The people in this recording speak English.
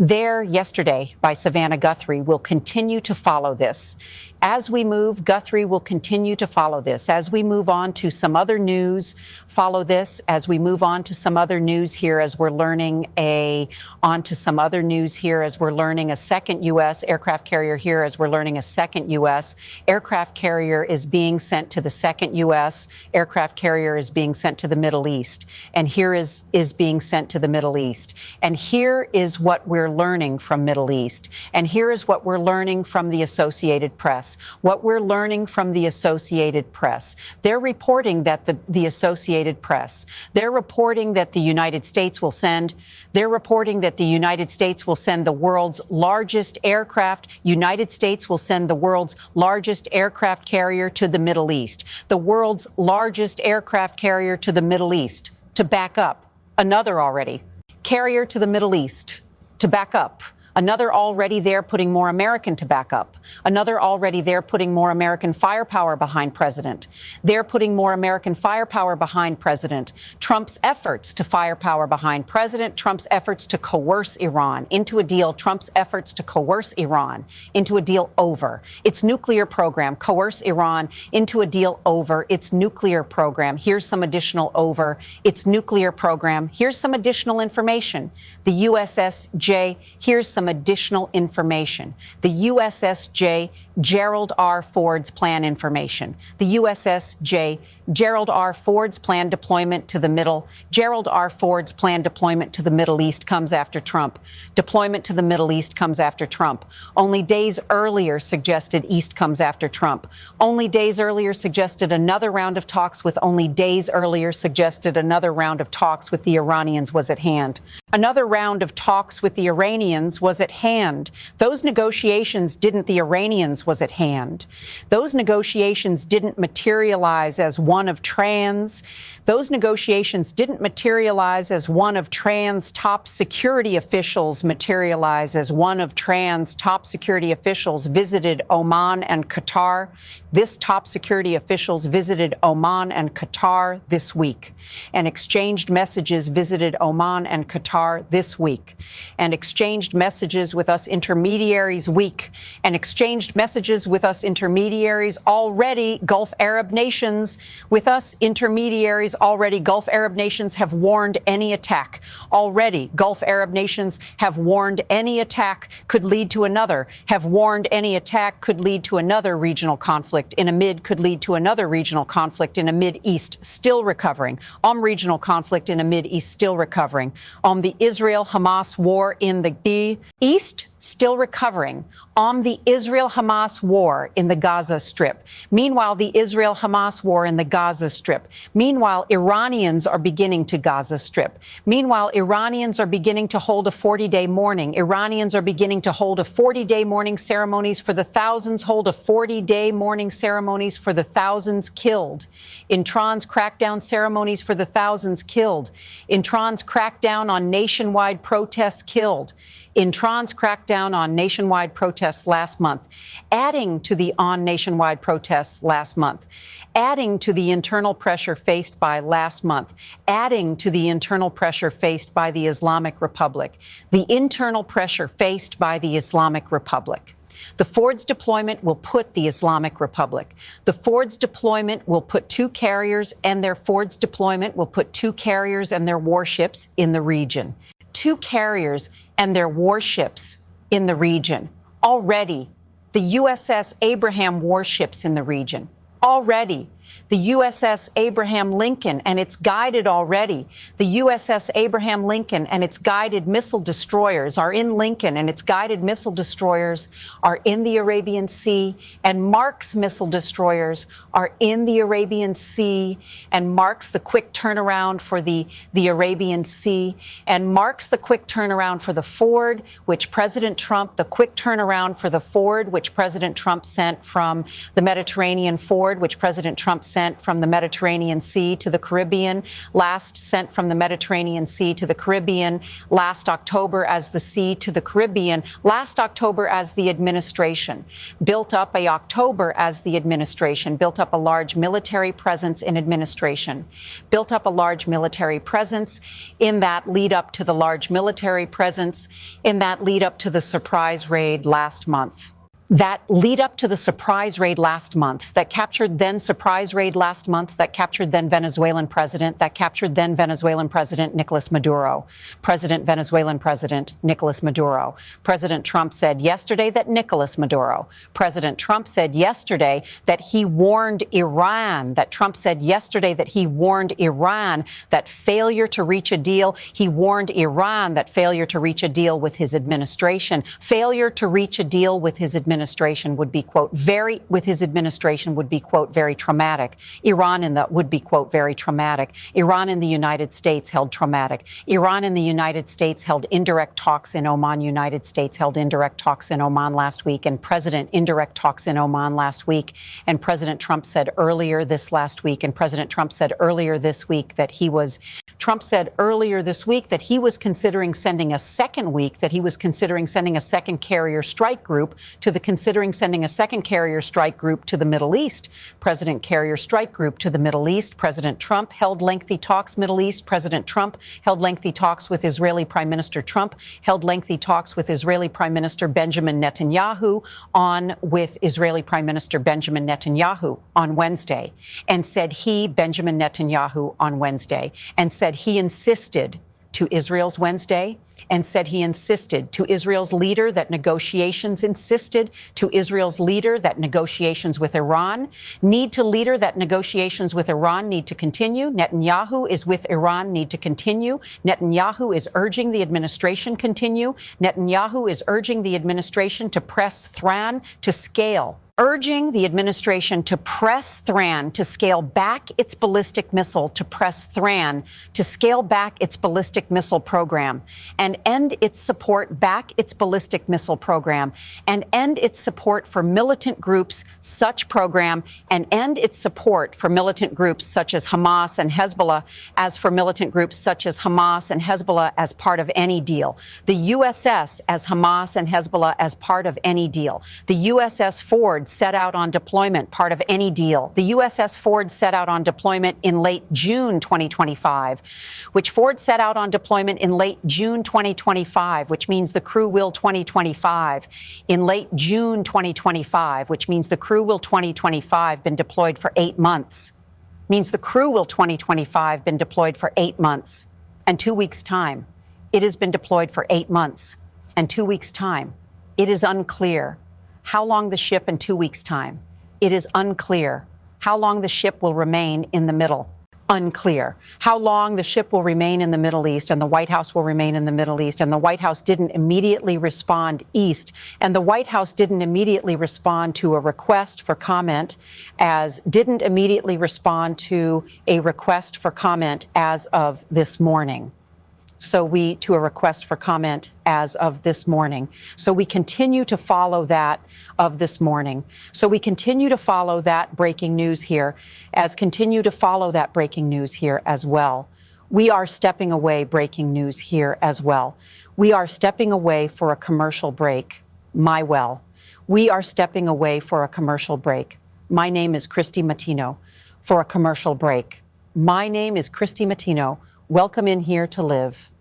There yesterday by Savannah Guthrie will continue to follow this. As we move, Guthrie will continue to follow this. As we move on to some other news, follow this. As we move on to some other news here, as we're learning a second U.S. aircraft carrier here, as we're learning a second U.S. aircraft carrier is being sent to the second U.S. aircraft carrier is being sent to the Middle East. And here is being sent to the Middle East. And here is what we're learning from Middle East. And here is what we're learning from the Associated Press. What we're learning from the Associated Press. They're reporting that the Associated Press, they're reporting that the United States will send, the world's largest aircraft. United States will send the world's largest aircraft carrier to the Middle East. The world's largest aircraft carrier to the Middle East. To back up. Another already. Carrier to the Middle East. To back up. Another already there putting more American to back up. Another already there putting more American firepower behind President. They're putting more American firepower behind President. Trump's efforts to firepower behind President. Trump's efforts to coerce Iran into a deal. Trump's efforts to coerce Iran into a deal over its nuclear program. Coerce Iran into a deal over its nuclear program. Here's some additional over its nuclear program. Here's some additional information. The USS here's some additional information. The USS Gerald R. Ford's plan information. The USS Gerald R. Ford's plan deployment to the Middle East comes after Trump. Deployment to the Middle East comes after Trump. Only days earlier suggested East comes after Trump. Only days earlier suggested another round of talks with the Iranians was at hand. Another round of talks with the Iranians was at hand. Those negotiations didn't materialize as one of trans. Those negotiations didn't materialize as one of trans top security officials visited Oman and Qatar. This top security officials visited Oman and Qatar this week and exchanged messages visited Oman and Qatar this week and exchanged messages with us intermediaries already. Gulf Arab nations have warned any attack. Already, Gulf Arab nations have warned any attack could lead to another regional conflict in a Mid-East still recovering. Regional conflict in a Mid-East still recovering. The Israel-Hamas war in the East still recovering. The Israel-Hamas war in the Gaza Strip. Meanwhile, Iranians are beginning to Gaza Strip. Meanwhile, Iranians are beginning to hold a 40-day mourning. Iranians are beginning to hold a 40-day mourning ceremonies for the thousands, killed. In Iran's crackdown ceremonies for the thousands killed. In Iran's crackdown on nationwide protests killed. In Iran's crackdown on nationwide protests last month, adding to the internal pressure faced by the Islamic Republic. The Ford's deployment will put the Islamic Republic. The Ford's deployment will put two carriers and their warships in the region. Already, the USS Abraham warships in the region. Already, the USS Abraham Lincoln and its guided missile destroyers are in Lincoln, and its guided missile destroyers are in the Arabian Sea, and Mark's missile destroyers are in the Arabian Sea, and marks the quick turnaround for the Arabian Sea, and marks the quick turnaround for the Ford, which President Trump sent from the Mediterranean Ford, which President Trump Trump sent from the Mediterranean Sea to the Caribbean, last sent from the Mediterranean Sea to the Caribbean, last October as the Sea to the Caribbean, last October as the administration, built up a October as the administration, built up a large military presence in administration, built up a large military presence in that lead up to the large military presence, in that lead up to the surprise raid last month. That lead up to the surprise raid last month, that captured then surprise raid last month, that captured then Venezuelan president, that captured then Venezuelan president Nicolas Maduro. Venezuelan president Nicolas Maduro. President Trump said yesterday that Nicolas Maduro. President Trump said yesterday that he warned Iran, that Trump said yesterday that he warned Iran that failure to reach a deal, he warned Iran that failure to reach a deal with his administration, failure to reach a deal with his administration would be, quote, very traumatic. Iran would be, quote, very traumatic. Iran and the United States held traumatic. Iran and the United States held indirect talks in Oman. United States held indirect talks in Oman last week, and indirect talks in Oman last week. And President Trump said earlier this last week, and President Trump said earlier this week that he was considering sending a second carrier strike group to the Middle East. President carrier strike group to the Middle East. President Trump held lengthy talks Middle East. President Trump held lengthy talks with Israeli Prime Minister Trump, held lengthy talks with Israeli Prime Minister Benjamin Netanyahu on Wednesday, and said Benjamin Netanyahu on Wednesday, and said he insisted to Israel's Wednesday, and said he insisted to Israel's leader that negotiations with Iran need to continue. Netanyahu is with Iran, need to continue. Netanyahu is urging the administration continue. Netanyahu is urging the administration to press Thran to scale. Urging the administration to press Thran to scale back its ballistic missile, program, and end its support for militant groups such as Hamas and Hezbollah as part of any deal. The USS as Hamas and Hezbollah as part of any deal. The USS Ford set out on deployment, part of any deal. The USS Ford set out on deployment in late June 2025, which means the crew will 2025. In late June 2025, which means the crew will 2025 been deployed for 8 months. Means the crew will 2025 been deployed for 8 months and 2 weeks' time. It has been deployed for 8 months and 2 weeks' time. It is unclear how long the ship in 2 weeks' time. It is unclear how long the ship will remain in the middle. Unclear how long the ship will remain in the Middle East, and the White House will remain in the Middle East. And the White House didn't immediately respond east. And the White House didn't immediately respond to a request for comment as of this morning. So we continue to follow that breaking news here as well. We are stepping away breaking news here as well. We are stepping away for a commercial break. We are stepping away for a commercial break. My name is Christy Matino for a commercial break. Welcome in here to live.